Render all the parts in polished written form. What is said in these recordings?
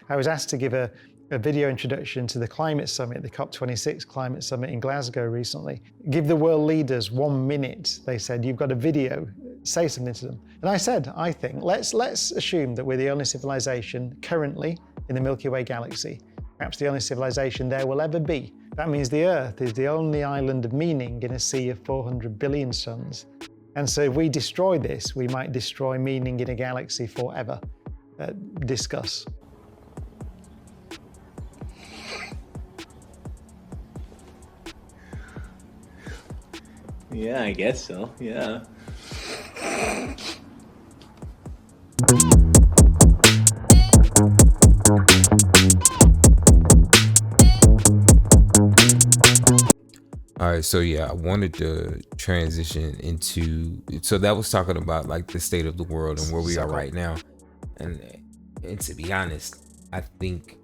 I was asked to give a video introduction to the climate summit, the COP26 climate summit in Glasgow recently. Give the world leaders 1 minute. They said, you've got a video, say something to them. And I said, I think, let's assume that we're the only civilization currently in the Milky Way galaxy, perhaps the only civilization there will ever be. That means the Earth is the only island of meaning in a sea of 400 billion suns. And so if we destroy this, we might destroy meaning in a galaxy forever. Discuss. Yeah, I guess so, yeah. All right, so yeah, I wanted to transition into, so that was talking about like the state of the world and where we are right now. And to be honest, I think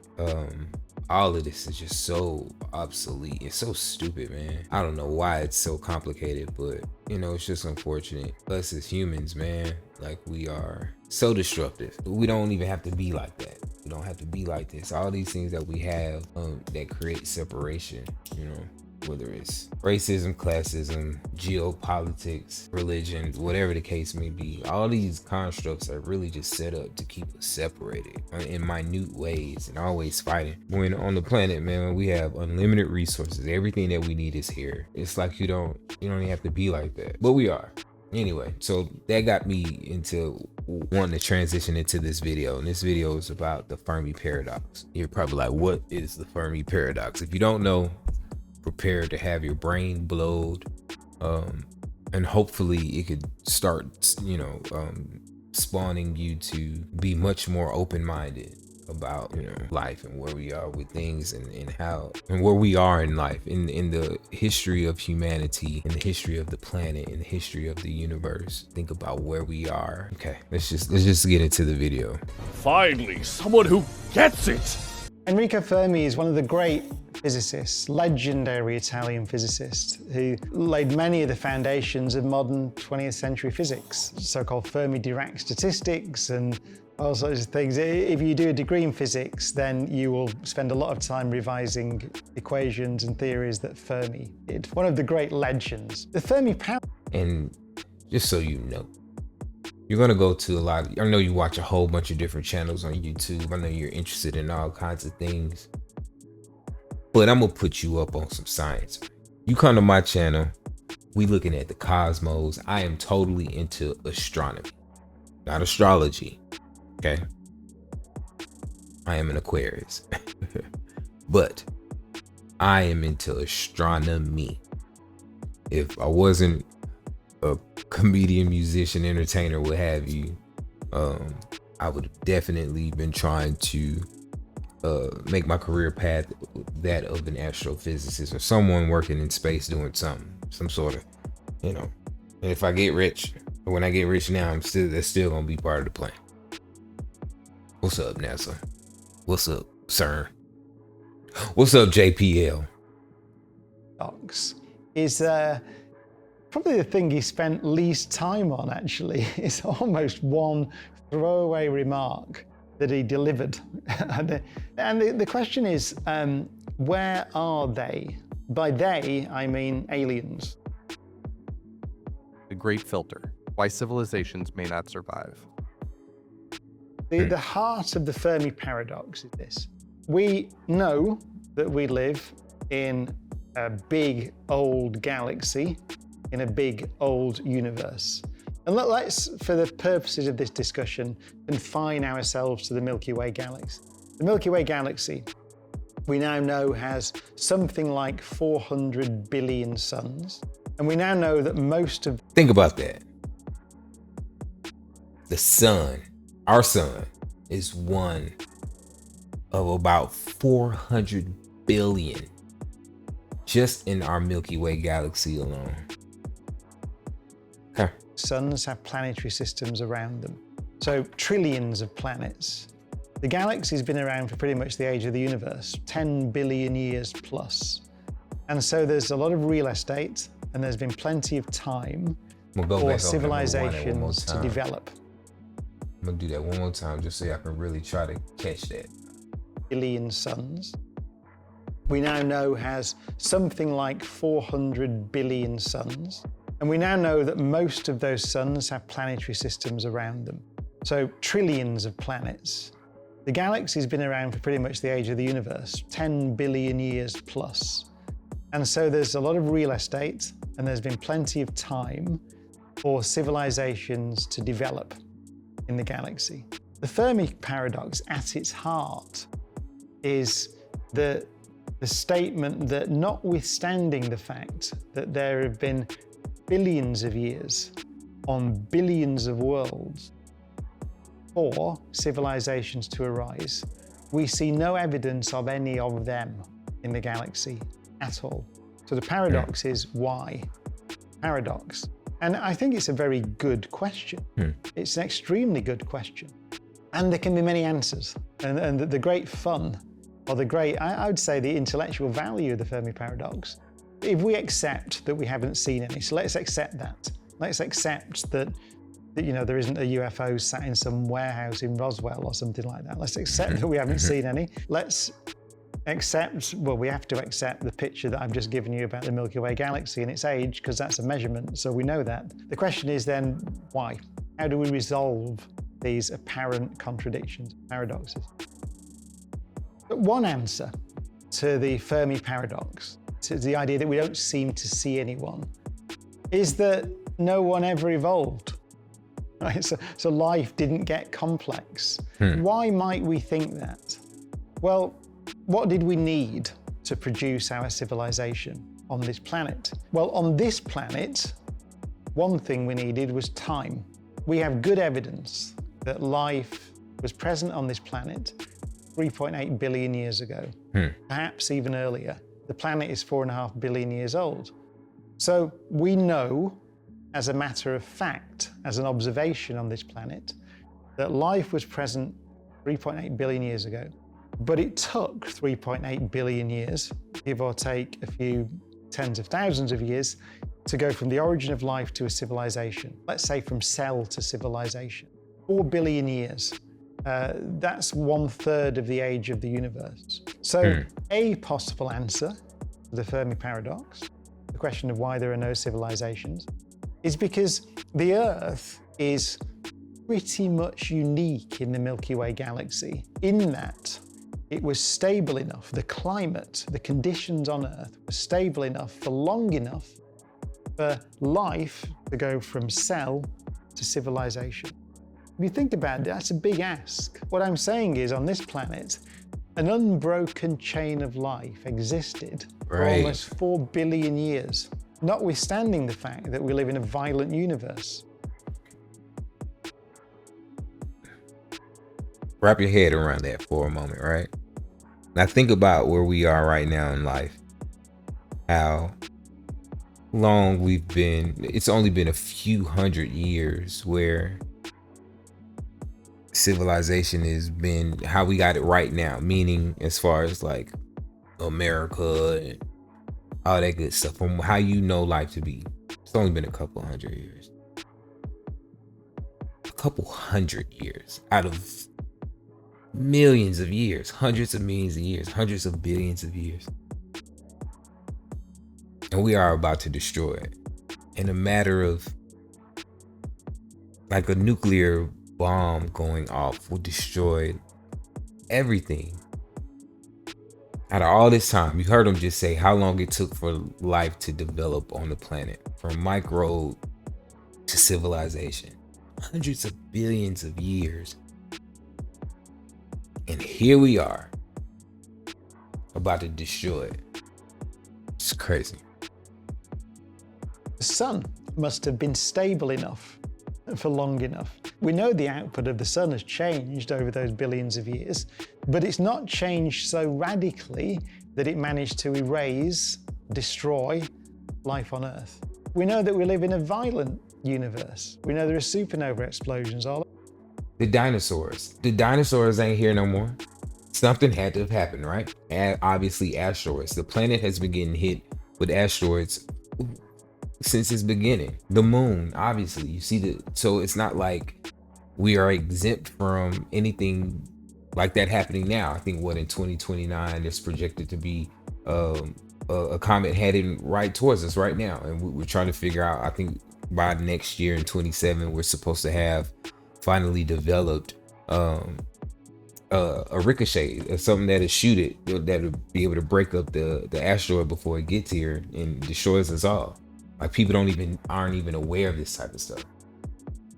all of this is just so obsolete. It's so stupid, man. I don't know why it's so complicated, but you know, it's just unfortunate. Us as humans, man, like we are so destructive. We don't even have to be like that. We don't have to be like this. All these things that we have that create separation, you know, whether it's racism, classism, geopolitics, religion, whatever the case may be, all these constructs are really just set up to keep us separated in minute ways and always fighting. When on the planet, man, we have unlimited resources. Everything that we need is here. It's like you don't even have to be like that, but we are. Anyway, so that got me into wanting to transition into this video. And this video is about the Fermi Paradox. You're probably like, what is the Fermi Paradox? If you don't know, prepare to have your brain blowed, and hopefully it could start, you know, spawning you to be much more open-minded about, you know, life and where we are with things and how and where we are in life in the history of humanity, in the history of the planet, in the history of the universe. Think about where we are. Okay, let's just get into the video. Finally, someone who gets it. Enrico Fermi is one of the great physicists, legendary Italian physicist, who laid many of the foundations of modern 20th century physics, so-called Fermi-Dirac statistics and all sorts of things. If you do a degree in physics, then you will spend a lot of time revising equations and theories that Fermi did. One of the great legends. The Fermi Paradox. And just so you know, you're gonna go to a lot I know you watch a whole bunch of different channels on YouTube. I know you're interested in all kinds of things, but I'm gonna put you up on some science. You come to my channel, we looking at the cosmos. I am totally into astronomy, not astrology, okay? I am an Aquarius, but I am into astronomy. If I wasn't a comedian, musician, entertainer, what have you, I would have definitely been trying to make my career path that of an astrophysicist or someone working in space doing some sort of, you know. And if I get rich, or when I get rich now, that's still gonna be part of the plan. What's up, NASA? What's up, CERN? What's up, JPL? Is probably the thing he spent least time on, actually. It's almost one throwaway remark that he delivered. and the question is, where are they? By they, I mean aliens. The Great Filter, why civilizations may not survive. The heart of the Fermi Paradox is this. We know that we live in a big old galaxy, in a big old universe. And let's, for the purposes of this discussion, confine ourselves to the Milky Way galaxy. The Milky Way galaxy, we now know, has something like 400 billion suns. And we now know that most of... Think about that. The sun, our sun, is one of about 400 billion just in our Milky Way galaxy alone. Okay. Suns have planetary systems around them. So trillions of planets. The galaxy's been around for pretty much the age of the universe, 10 billion years plus. And so there's a lot of real estate and there's been plenty of time for civilizations to develop. I'm gonna do that one more time just so y'all can really try to catch that. billion suns. We now know has something like 400 billion suns. And we now know that most of those suns have planetary systems around them. So trillions of planets. The galaxy's been around for pretty much the age of the universe, 10 billion years plus. And so there's a lot of real estate, and there's been plenty of time for civilizations to develop in the galaxy. The Fermi Paradox, at its heart, is the statement that notwithstanding the fact that there have been billions of years on billions of worlds for civilizations to arise, we see no evidence of any of them in the galaxy at all. So the paradox is why? Paradox. And I think it's a very good question. It's an extremely good question. And there can be many answers. And the great fun, or the great, I would say the intellectual value of the Fermi Paradox, if we accept that we haven't seen any, so let's accept that. Let's accept that there isn't a UFO sat in some warehouse in Roswell or something like that. Let's accept that we haven't seen any. Let's accept, well, we have to accept the picture that I've just given you about the Milky Way galaxy and its age, because that's a measurement, so we know that. The question is then, why? How do we resolve these apparent contradictions, paradoxes? But one answer to the Fermi Paradox, to the idea that we don't seem to see anyone, is that no one ever evolved. Right? So life didn't get complex. Why might we think that? Well, what did we need to produce our civilization on this planet? Well, on this planet, one thing we needed was time. We have good evidence that life was present on this planet 3.8 billion years ago, perhaps even earlier. The planet is 4.5 billion years old. So we know, as a matter of fact, as an observation on this planet, that life was present 3.8 billion years ago. But it took 3.8 billion years, give or take a few tens of thousands of years, to go from the origin of life to a civilization. Let's say from cell to civilization. 4 billion years. That's 1/3 of the age of the universe. So a possible answer to the Fermi Paradox, the question of why there are no civilizations, is because the Earth is pretty much unique in the Milky Way galaxy in that it was stable enough, the climate, the conditions on Earth were stable enough for long enough for life to go from cell to civilization. If you think about it, that's a big ask. What I'm saying is, on this planet, an unbroken chain of life existed for almost 4 billion years, notwithstanding the fact that we live in a violent universe. Wrap your head around that for a moment, right? Now think about where we are right now in life. How long we've been, it's only been a few hundred years where civilization has been how we got it right now, meaning as far as like America and all that good stuff, from how you know life to be. It's only been a couple hundred years. A couple hundred years out of millions of years, hundreds of millions of years, hundreds of billions of years. And we are about to destroy it in a matter of, like, a nuclear bomb going off will destroy everything. Out of all this time, you heard him just say how long it took for life to develop on the planet, from microbe to civilization. Hundreds of billions of years. And here we are, about to destroy it. It's crazy. The sun must have been stable enough for long enough. We know the output of the sun has changed over those billions of years, but it's not changed so radically that it managed to erase, destroy life on Earth. We know that we live in a violent universe. We know there are supernova explosions all over. The dinosaurs ain't here no more. Something had to have happened, right? And obviously asteroids. The planet has been getting hit with asteroids since its beginning. The moon, obviously, you see so it's not like we are exempt from anything like that happening now. I think in 2029 it's projected to be a comet heading right towards us right now, and we're trying to figure out. I think by next year in 27 we're supposed to have finally developed a ricochet, something that'll shoot it, that'll be able to break up the asteroid before it gets here and destroys us all. Like people aren't even aware of this type of stuff.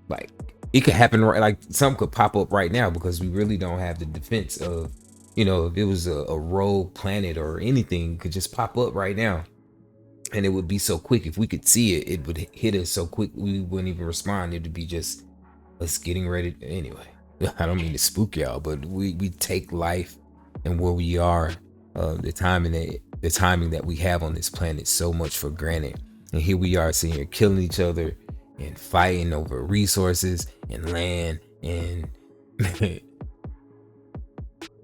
Like it could happen right, like something could pop up right now because we really don't have the defense of, if it was a rogue planet or anything could just pop up right now, and it would be so quick. If we could see it, it would hit us so quick we wouldn't even respond. It would be just us getting ready. Anyway, I don't mean to spook y'all, but we take life and where we are, the timing that we have on this planet so much for granted. And here we are sitting here killing each other and fighting over resources and land and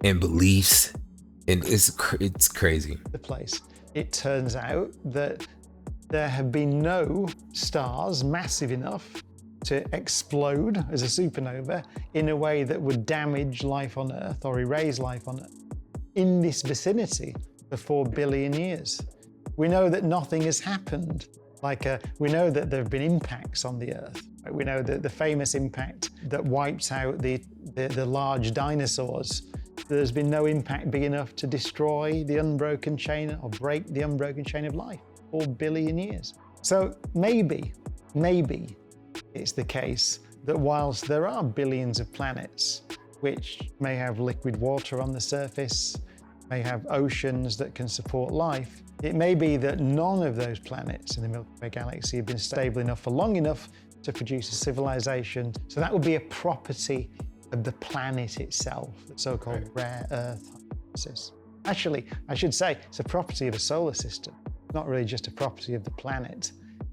and beliefs, and it's crazy. The place. It turns out that there have been no stars massive enough to explode as a supernova in a way that would damage life on Earth or erase life on Earth in this vicinity for 4 billion years. We know that nothing has happened. We know that there have been impacts on the Earth. We know that the famous impact that wiped out the large dinosaurs, there's been no impact big enough to destroy the unbroken chain or break the unbroken chain of life. 4 billion years. So maybe it's the case that whilst there are billions of planets which may have liquid water on the surface, may have oceans that can support life, it may be that none of those planets in the Milky Way galaxy have been stable enough for long enough to produce a civilization. So that would be a property of the planet itself, the so-called rare Earth hypothesis. Actually, I should say it's a property of a solar system, not really just a property of the planet,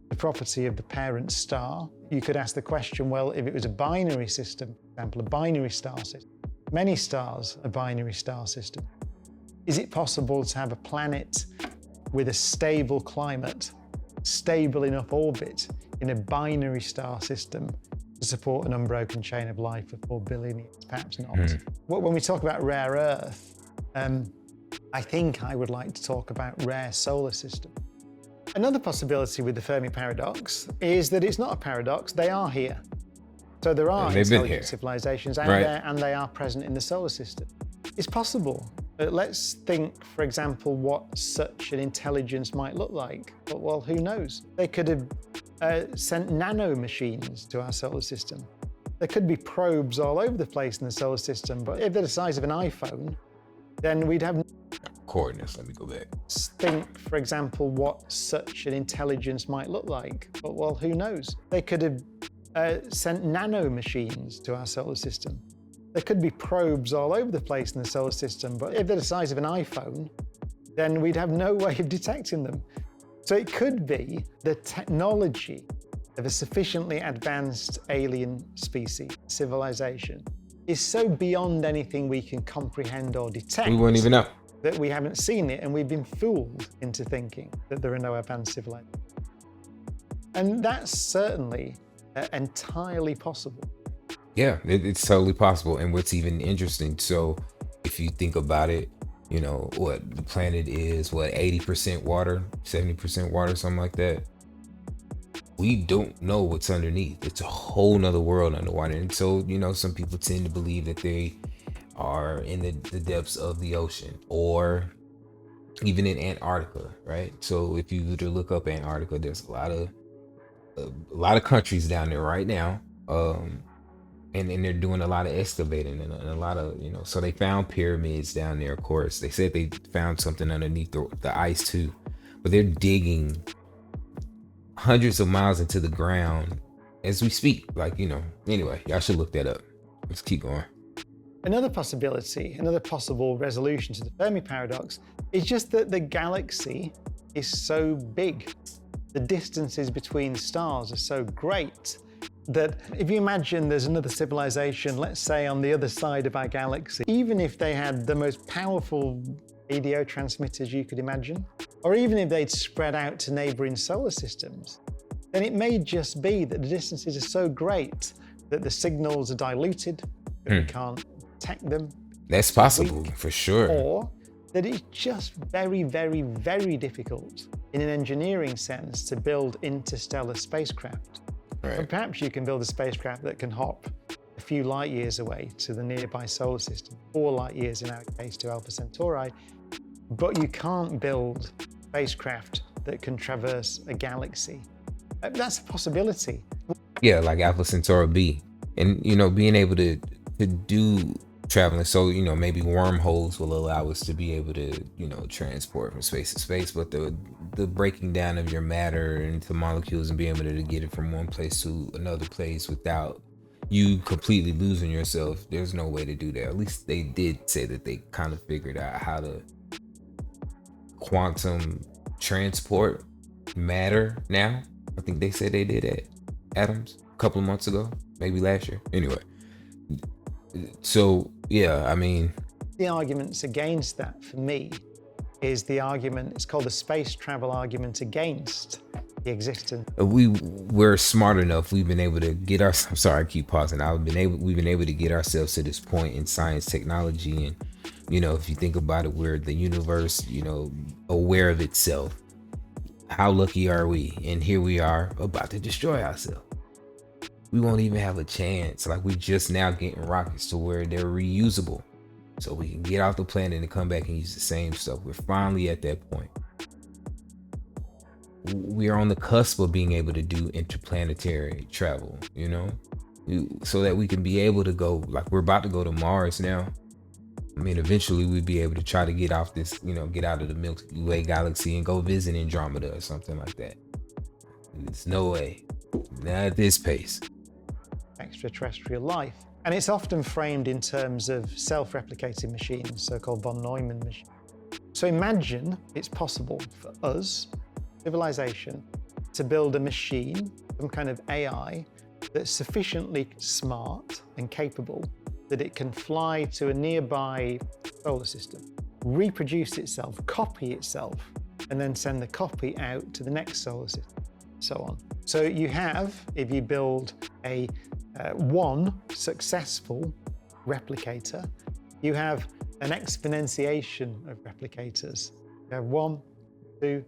the property of the parent star. You could ask the question, well, if it was a binary system, for example, a binary star system, many stars are binary star system. Is it possible to have a planet with a stable climate, stable enough orbit in a binary star system to support an unbroken chain of life for 4 billion years? Perhaps not. When we talk about rare Earth, I think I would like to talk about rare solar system. Another possibility with the Fermi Paradox is that it's not a paradox, they are here. So there are intelligent civilizations out there and they are present in the solar system. It's possible. Let's think, for example, what such an intelligence might look like. Well, who knows? They could have sent nano machines to our solar system. There could be probes all over the place in the solar system, but if they're the size of an iPhone, then we'd have coordinates. Let me go back. Think, for example, what such an intelligence might look like. Well, who knows? They could have sent nano machines to our solar system. There could be probes all over the place in the solar system, but if they're the size of an iPhone, then we'd have no way of detecting them. So it could be the technology of a sufficiently advanced alien species, civilization, is so beyond anything we can comprehend or detect. We wouldn't even know. That we haven't seen it and we've been fooled into thinking that there are no advanced civilizations. And that's certainly entirely possible. Yeah, it's totally possible. And what's even interesting, so if you think about it, what the planet is, 80% water, 70% water, something like that. We don't know what's underneath. It's a whole nother world underwater. And so, some people tend to believe that they are in the depths of the ocean or even in Antarctica, right? So if you were to look up Antarctica, there's a lot of countries down there right now. And they're doing a lot of excavating and a lot of, so they found pyramids down there, of course. They said they found something underneath the ice too, but they're digging hundreds of miles into the ground as we speak. Anyway, y'all should look that up. Let's keep going. Another possibility, another possible resolution to the Fermi Paradox is just that the galaxy is so big. The distances between stars are so great that if you imagine there's another civilization, let's say on the other side of our galaxy, even if they had the most powerful radio transmitters you could imagine, or even if they'd spread out to neighboring solar systems, then it may just be that the distances are so great that the signals are diluted, that we can't detect them, That's possible, for sure. Or that it's just very, very, very difficult in an engineering sense to build interstellar spacecraft. Right. And perhaps you can build a spacecraft that can hop a few light years away to the nearby solar system, 4 light years in our case to Alpha Centauri, but you can't build a spacecraft that can traverse a galaxy. That's a possibility. Yeah, like Alpha Centauri B. And, you know, being able to do traveling, so, you know, maybe wormholes will allow us to be able to, you know, transport from space to space, but the breaking down of your matter into molecules and being able to get it from one place to another place without you completely losing yourself, there's no way to do that. At least they did say that they kind of figured out how to quantum transport matter now. I think they said they did at atoms a couple of months ago, maybe last year. Anyway, so yeah, I mean, the arguments against that for me is the argument, it's called the space travel argument against the existence. We're smart enough. We've been able to get our, I'm sorry, I keep pausing. We've been able to get ourselves to this point in science, technology, and, you know, if you think about it, we're the universe, you know, aware of itself. How lucky are we? And here we are about to destroy ourselves. We won't even have a chance. Like, we just now getting rockets to where they're reusable, so we can get off the planet and come back and use the same stuff. We're finally at that point. We are on the cusp of being able to do interplanetary travel, you know, so that we can be able to go, like, we're about to go to Mars now. I mean, eventually we'd be able to try to get off this, you know, get out of the Milky Way galaxy and go visit Andromeda or something like that. There's no way, not at this pace. Extraterrestrial life. And it's often framed in terms of self-replicating machines, so-called von Neumann machines. So imagine it's possible for us, civilization, to build a machine, some kind of AI, that's sufficiently smart and capable that it can fly to a nearby solar system, reproduce itself, copy itself, and then send the copy out to the next solar system, so on. So you have, if you build a one successful replicator, you have an exponentiation of replicators. You have 1, 2,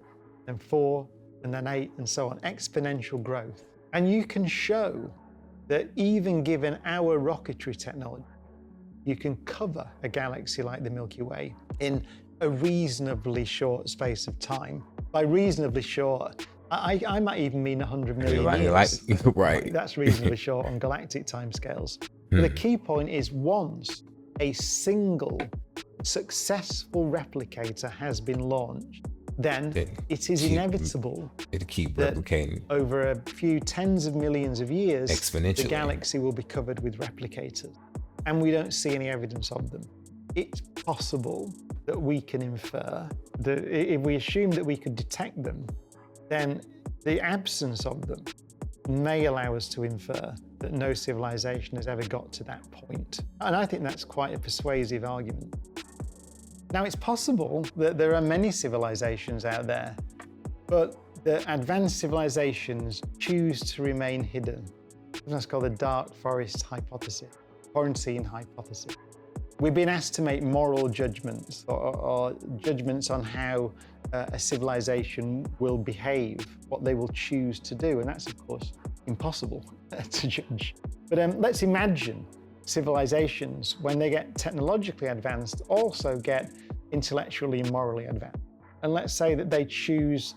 and 4, and then 8, and so on, exponential growth. And you can show that even given our rocketry technology, you can cover a galaxy like the Milky Way in a reasonably short space of time. By reasonably short, I might even mean 100 million years. Right. That's reasonably short on galactic timescales. But the key point is, once a single successful replicator has been launched, then it is inevitable it'll keep that replicating over a few tens of millions of years, exponentially. The galaxy will be covered with replicators. And we don't see any evidence of them. It's possible that we can infer that if we assume that we could detect them, then the absence of them may allow us to infer that no civilization has ever got to that point. And I think that's quite a persuasive argument. Now, it's possible that there are many civilizations out there, but the advanced civilizations choose to remain hidden. That's called the dark forest hypothesis, quarantine hypothesis. We've been asked to make moral judgments or judgments on how a civilization will behave, what they will choose to do, and that's, of course, impossible to judge. But let's imagine civilizations, when they get technologically advanced, also get intellectually and morally advanced. And let's say that they choose,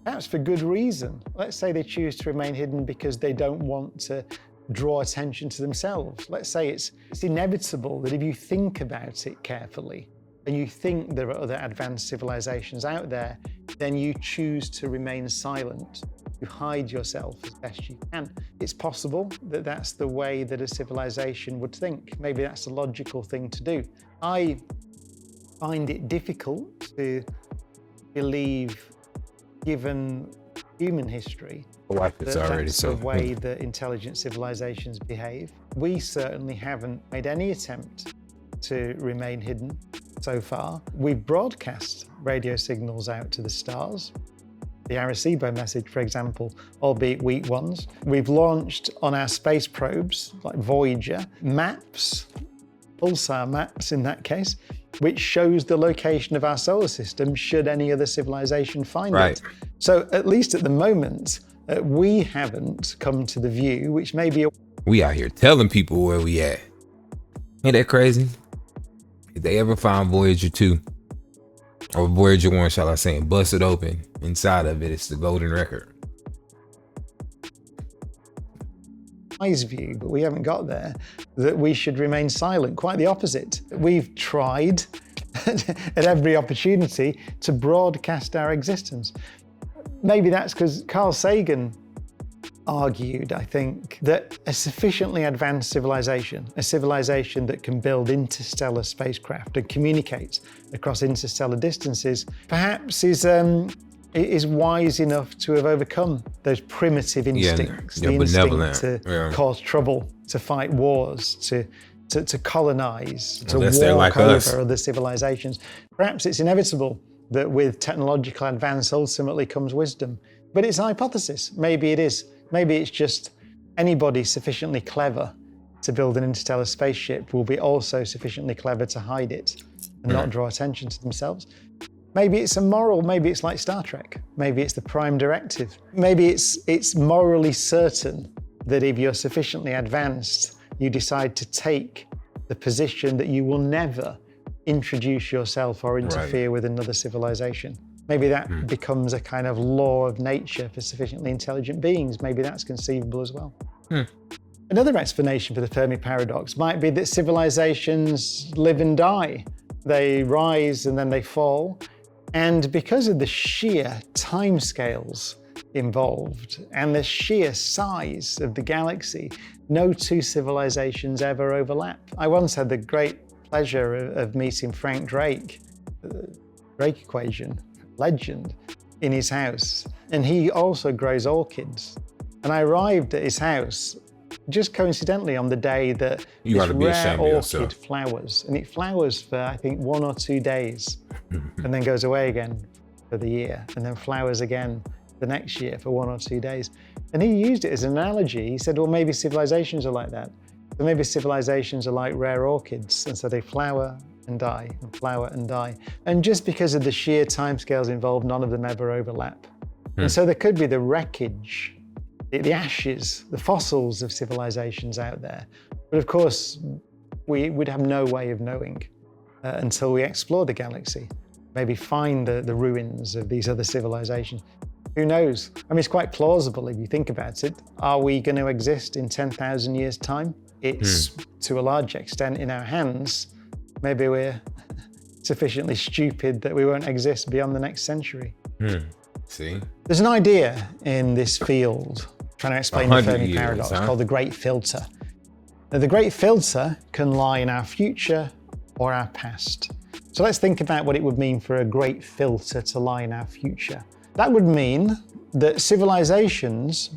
perhaps for good reason, let's say they choose to remain hidden because they don't want to draw attention to themselves. Let's say it's inevitable that if you think about it carefully and you think there are other advanced civilizations out there, then you choose to remain silent. You hide yourself as best you can. It's possible that that's the way that a civilization would think. Maybe that's a logical thing to do. I find it difficult to believe, given human history, that's the way that intelligent civilizations behave. We certainly haven't made any attempt to remain hidden so far. We've broadcast radio signals out to the stars. The Arecibo message, for example, albeit weak ones. We've launched on our space probes, like Voyager, maps pulsar maps in that case, which shows the location of our solar system should any other civilization find Right. it. So at least at the moment, we haven't come to the view, which may be We out here telling people where we at. Ain't that crazy? If they ever find Voyager 2, or Voyager 1, shall I say, and bust it open, inside of it, it's the golden record. wise view, but we haven't got there, that we should remain silent. Quite the opposite. We've tried at every opportunity to broadcast our existence. Maybe that's because Carl Sagan argued, I think, that a sufficiently advanced civilization, a civilization that can build interstellar spacecraft and communicate across interstellar distances, perhaps is wise enough to have overcome those primitive instincts, the instinct to cause trouble, to fight wars, to colonize, to walk over other civilizations. Perhaps it's inevitable that with technological advance ultimately comes wisdom. But it's a hypothesis. Maybe it is. Maybe it's just anybody sufficiently clever to build an interstellar spaceship will be also sufficiently clever to hide it and not draw attention to themselves. Maybe it's immoral. Maybe it's like Star Trek. Maybe it's the prime directive. Maybe it's morally certain that if you're sufficiently advanced, you decide to take the position that you will never introduce yourself or interfere with another civilization. Maybe that becomes a kind of law of nature for sufficiently intelligent beings. Maybe that's conceivable as well. Another explanation for the Fermi Paradox might be that civilizations live and die. They rise and then they fall. And because of the sheer timescales involved and the sheer size of the galaxy, no two civilizations ever overlap. I once had the great pleasure of meeting Frank Drake, the Drake equation legend, in his house. And he also grows orchids. And I arrived at his house just coincidentally on the day that this rare orchid flowers. And it flowers for, I think, 1 or 2 days and then goes away again for the year and then flowers again the next year for 1 or 2 days. And he used it as an analogy. He said, well, maybe civilizations are like that. So maybe civilizations are like rare orchids. And so they flower and die and flower and die. And just because of the sheer timescales involved, none of them ever overlap. And so there could be the wreckage, the ashes, the fossils of civilizations out there. But of course, we would have no way of knowing until we explore the galaxy, maybe find the ruins of these other civilizations. Who knows? I mean, it's quite plausible if you think about it. Are we going to exist in 10,000 years' time? It's to a large extent in our hands. Maybe we're sufficiently stupid that we won't exist beyond the next century. See? There's an idea in this field trying to explain the Fermi Paradox called the Great Filter. Now, the Great Filter can lie in our future or our past. So let's think about what it would mean for a great filter to lie in our future. That would mean that civilizations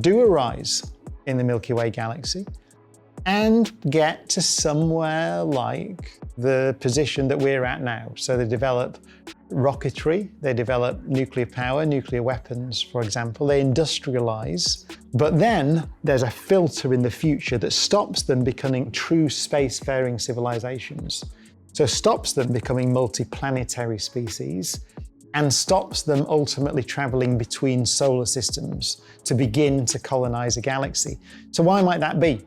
do arise in the Milky Way galaxy and get to somewhere like the position that we're at now. So they develop rocketry, they develop nuclear power, nuclear weapons, for example, they industrialize, but then there's a filter in the future that stops them becoming true spacefaring civilizations. So stops them becoming multiplanetary species and stops them ultimately traveling between solar systems to begin to colonize a galaxy. So why might that be?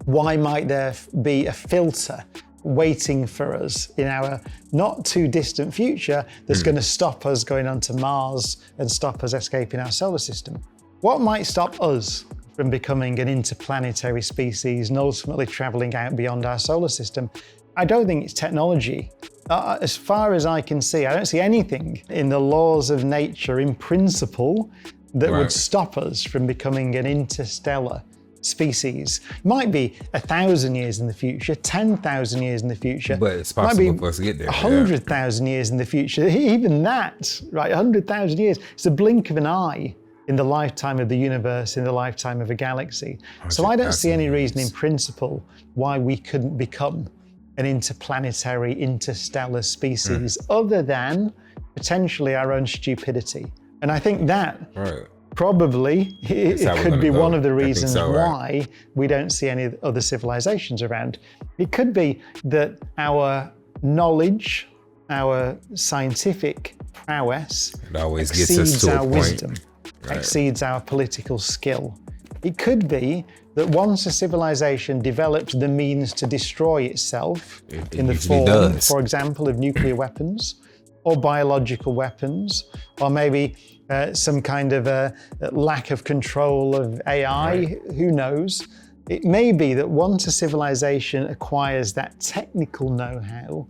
Why might there be a filter waiting for us in our not too distant future that's going to stop us going onto Mars and stop us escaping our solar system? What might stop us from becoming an interplanetary species and ultimately traveling out beyond our solar system? I don't think it's technology. As far as I can see, I don't see anything in the laws of nature in principle that would stop us from becoming an interstellar species. Might be 1,000 years in the future, 10,000 years in the future. But it's possible for us to get there. 100,000 years in the future. Even that, right? 100,000 years. It's a blink of an eye in the lifetime of the universe, in the lifetime of a galaxy. So I don't see any reason in principle why we couldn't become an interplanetary, interstellar species other than potentially our own stupidity. And I think that Probably, it how we're could gonna be go. one of the I think reasons so, right? why we don't see any other civilizations around. It could be that our knowledge, our scientific prowess It always gets us exceeds to a our point. wisdom, Right. exceeds our political skill. It could be that once a civilization develops the means to destroy itself It in the usually form, does. for example, of nuclear weapons or biological weapons, or maybe some kind of a lack of control of AI, Right. who knows? It may be that once a civilization acquires that technical know-how,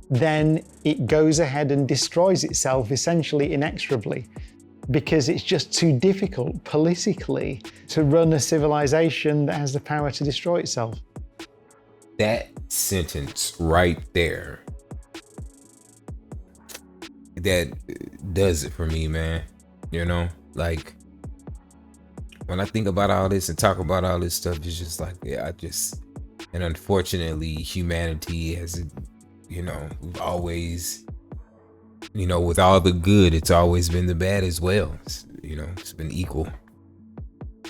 then it goes ahead and destroys itself essentially inexorably, because it's just too difficult politically to run a civilization that has the power to destroy itself. That sentence right there, that does it for me, man. You know, like when I think about all this and talk about all this stuff, it's just like, yeah, and unfortunately, humanity has, we've always, with all the good, it's always been the bad as well. It's been equal.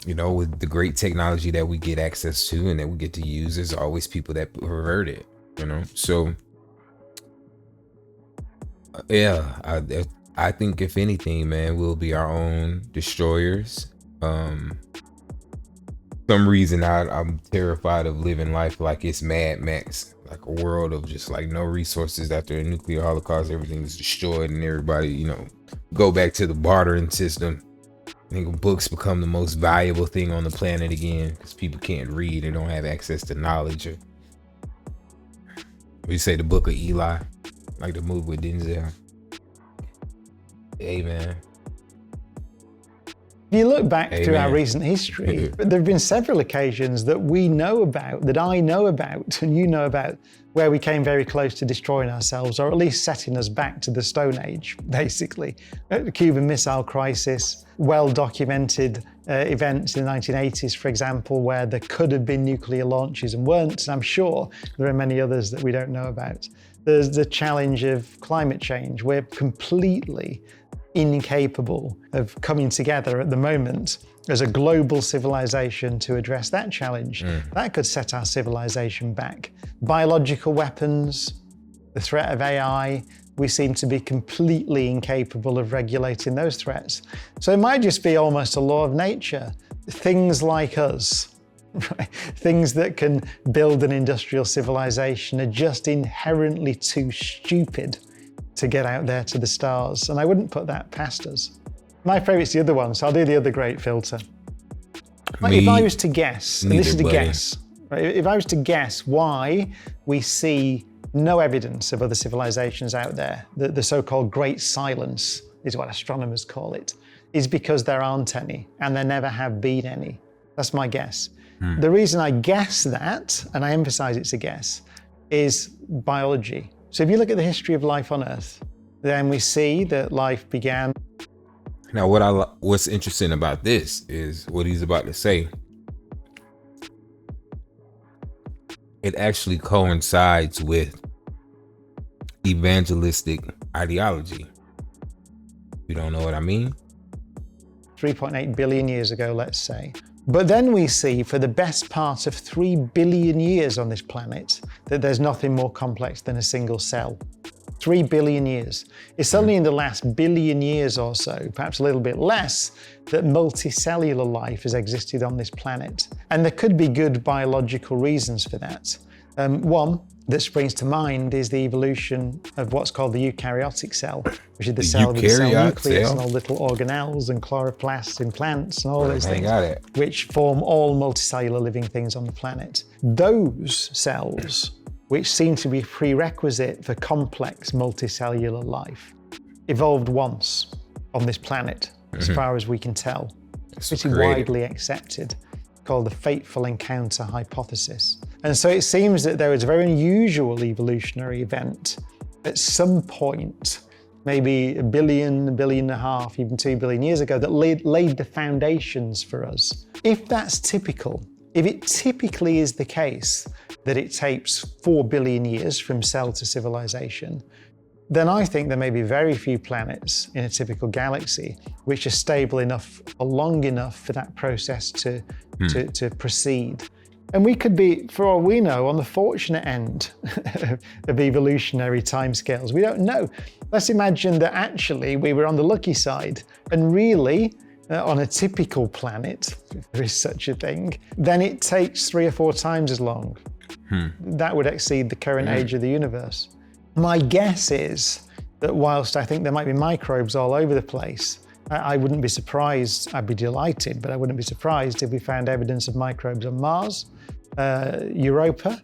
With the great technology that we get access to and that we get to use, there's always people that pervert it, So, yeah, I think if anything, man, we'll be our own destroyers. Some reason I'm terrified of living life like it's Mad Max, like a world of just like no resources after a nuclear holocaust, everything is destroyed and everybody, go back to the bartering system. I think books become the most valuable thing on the planet again because people can't read or don't have access to knowledge. Or we say the Book of Eli, like the movie with Denzel. Hey, man. If you look back through our Amen. recent history, there have been several occasions that we know about, that I know about, and you know about, where we came very close to destroying ourselves, or at least setting us back to the Stone Age, basically. The Cuban Missile Crisis, well-documented events in the 1980s, for example, where there could have been nuclear launches and weren't, and I'm sure there are many others that we don't know about. There's the challenge of climate change. We're completely incapable of coming together at the moment as a global civilization to address that challenge. That could set our civilization back. Biological weapons, the threat of AI, we seem to be completely incapable of regulating those threats. So it might just be almost a law of nature. Things like us, right? Things that can build an industrial civilization are just inherently too stupid to get out there to the stars, and I wouldn't put that past us. My favorite's the other one, so I'll do the other great filter. If I was to guess, and this is a guess, right? If I was to guess why we see no evidence of other civilizations out there, the so-called Great Silence is what astronomers call it, is because there aren't any, and there never have been any. That's my guess. The reason I guess that, and I emphasize it's a guess, is biology. So if you look at the history of life on Earth, then we see that life began. Now, what's interesting about this is what he's about to say. It actually coincides with evangelistic ideology. You don't know what I mean? 3.8 billion years ago, let's say. But then we see for the best part of 3 billion years on this planet that there's nothing more complex than a single cell. 3 billion years. It's only in the last billion years or so, perhaps a little bit less, that multicellular life has existed on this planet. And there could be good biological reasons for that. One that springs to mind is the evolution of what's called the eukaryotic cell, which is the cell with the cell nucleus and all little organelles and chloroplasts in plants and all those things, which form all multicellular living things on the planet. Those cells, which seem to be prerequisite for complex multicellular life, evolved once on this planet, as far as we can tell. It's pretty widely accepted, called the fateful encounter hypothesis. And so it seems that there was a very unusual evolutionary event at some point, maybe a billion and a half, even 2 billion years ago, that laid the foundations for us. If that's typical, if it typically is the case that it takes 4 billion years from cell to civilization, then I think there may be very few planets in a typical galaxy which are stable enough or long enough for that process to proceed. And we could be, for all we know, on the fortunate end of evolutionary timescales. We don't know. Let's imagine that actually we were on the lucky side, and really, on a typical planet, if there is such a thing, then it takes 3 or 4 times as long. That would exceed the current age of the universe. My guess is that whilst I think there might be microbes all over the place, I wouldn't be surprised, I'd be delighted, but I wouldn't be surprised if we found evidence of microbes on Mars, Europa,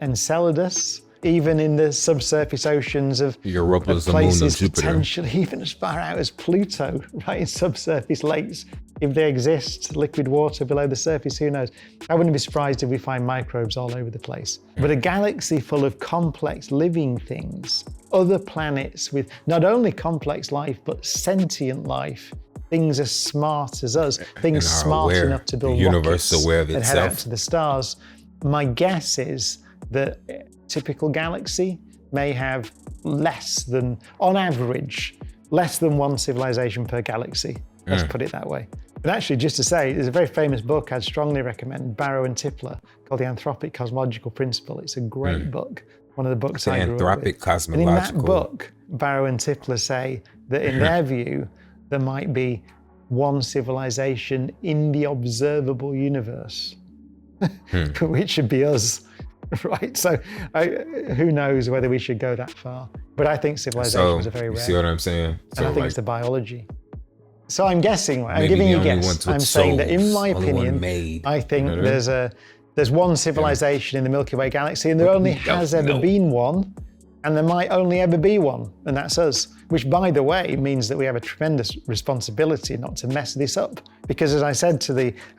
Enceladus, even in the subsurface oceans of Europa's the places moon of Jupiter. potentially even as far out as Pluto, right, in subsurface lakes. If they exist, liquid water below the surface, who knows? I wouldn't be surprised if we find microbes all over the place. But a galaxy full of complex living things, other planets with not only complex life, but sentient life, things as smart as us, things smart enough to build the universe rockets aware of and head out itself. to the stars. My guess is that a typical galaxy may have less than, on average, less than 1 civilization per galaxy. Let's put it that way. But actually, just to say, there's a very famous book I'd strongly recommend, Barrow and Tipler, called The Anthropic Cosmological Principle. It's a great book. One of the books I grew up with. Anthropic Cosmological. And in that book, Barrow and Tipler say that in their view, there might be 1 civilization in the observable universe, which should be us, right? So who knows whether we should go that far. But I think civilizations are very rare. You see what I'm saying? And I think it's the biology. So I'm guessing, I'm maybe giving the you a only one guess. with I'm saying that in souls, my only one opinion, made, I think you know what I mean? there's 1 civilization in the Milky Way galaxy, and there only has ever been 1, and there might only ever be 1, and that's us. Which, by the way, means that we have a tremendous responsibility not to mess this up. Because as I said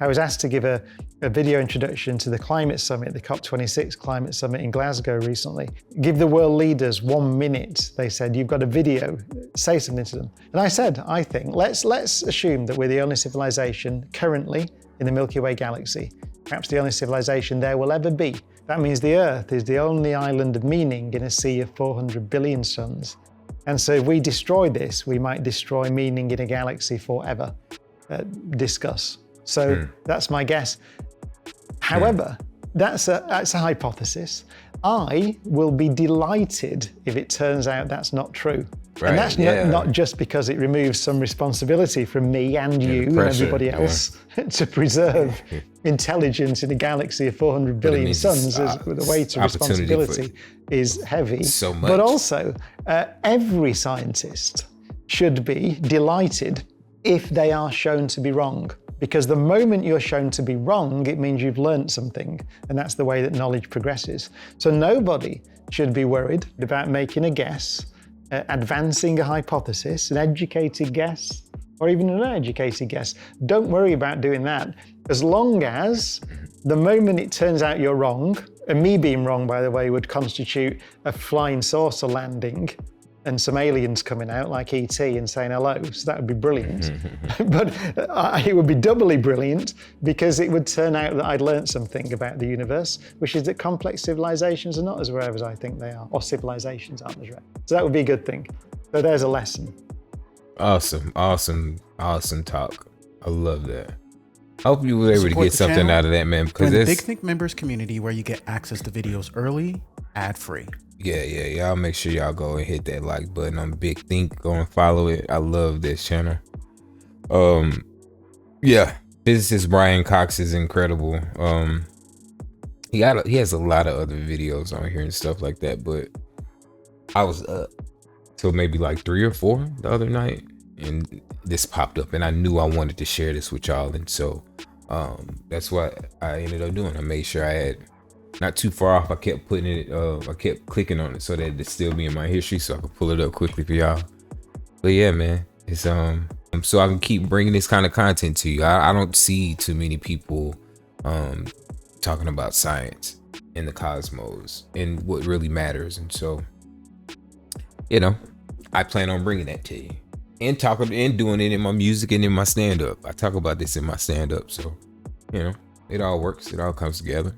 I was asked to give a video introduction to the climate summit, the COP26 climate summit in Glasgow recently. Give the world leaders 1 minute. They said, you've got a video, say something to them. And I said, I think, let's assume that we're the only civilization currently in the Milky Way galaxy. Perhaps the only civilization there will ever be. That means the Earth is the only island of meaning in a sea of 400 billion suns. And so if we destroy this, we might destroy meaning in a galaxy forever. Discuss. So that's my guess. However, that's a hypothesis. I will be delighted if it turns out that's not true. Right, and that's not just because it removes some responsibility from me and you and everybody else to preserve intelligence in a galaxy of 400 billion suns. The weight of responsibility is heavy. So much. But also, every scientist should be delighted if they are shown to be wrong. Because the moment you're shown to be wrong, it means you've learned something. And that's the way that knowledge progresses. So nobody should be worried about making a guess, advancing a hypothesis, an educated guess, or even an uneducated guess. Don't worry about doing that. As long as the moment it turns out you're wrong, and me being wrong, by the way, would constitute a flying saucer landing and some aliens coming out like ET and saying hello, so that would be brilliant. But it would be doubly brilliant because it would turn out that I'd learned something about the universe, which is that complex civilizations are not as rare as I think they are, or civilizations aren't as rare. So that would be a good thing. So there's a lesson. Awesome talk. I love that. Hope you were able to get something out of that, man. Because the Big Think members community where you get access to videos early, ad-free. Yeah. Y'all make sure y'all go and hit that like button on Big Think. Go and follow it. I love this channel. Physicist Brian Cox is incredible. He has a lot of other videos on here and stuff like that, but I was up till maybe like 3 or 4 the other night, and this popped up, and I knew I wanted to share this with y'all, and so that's what I ended up doing. I made sure I had not too far off. I kept putting it, I kept clicking on it so that it'd still be in my history, so I could pull it up quickly for y'all. But yeah, man, it's so I can keep bringing this kind of content to you. I don't see too many people talking about science and the cosmos and what really matters, and so I plan on bringing that to you and talking and doing it in my music and in my stand-up. I talk about this in my stand-up, so it all works. It all comes together.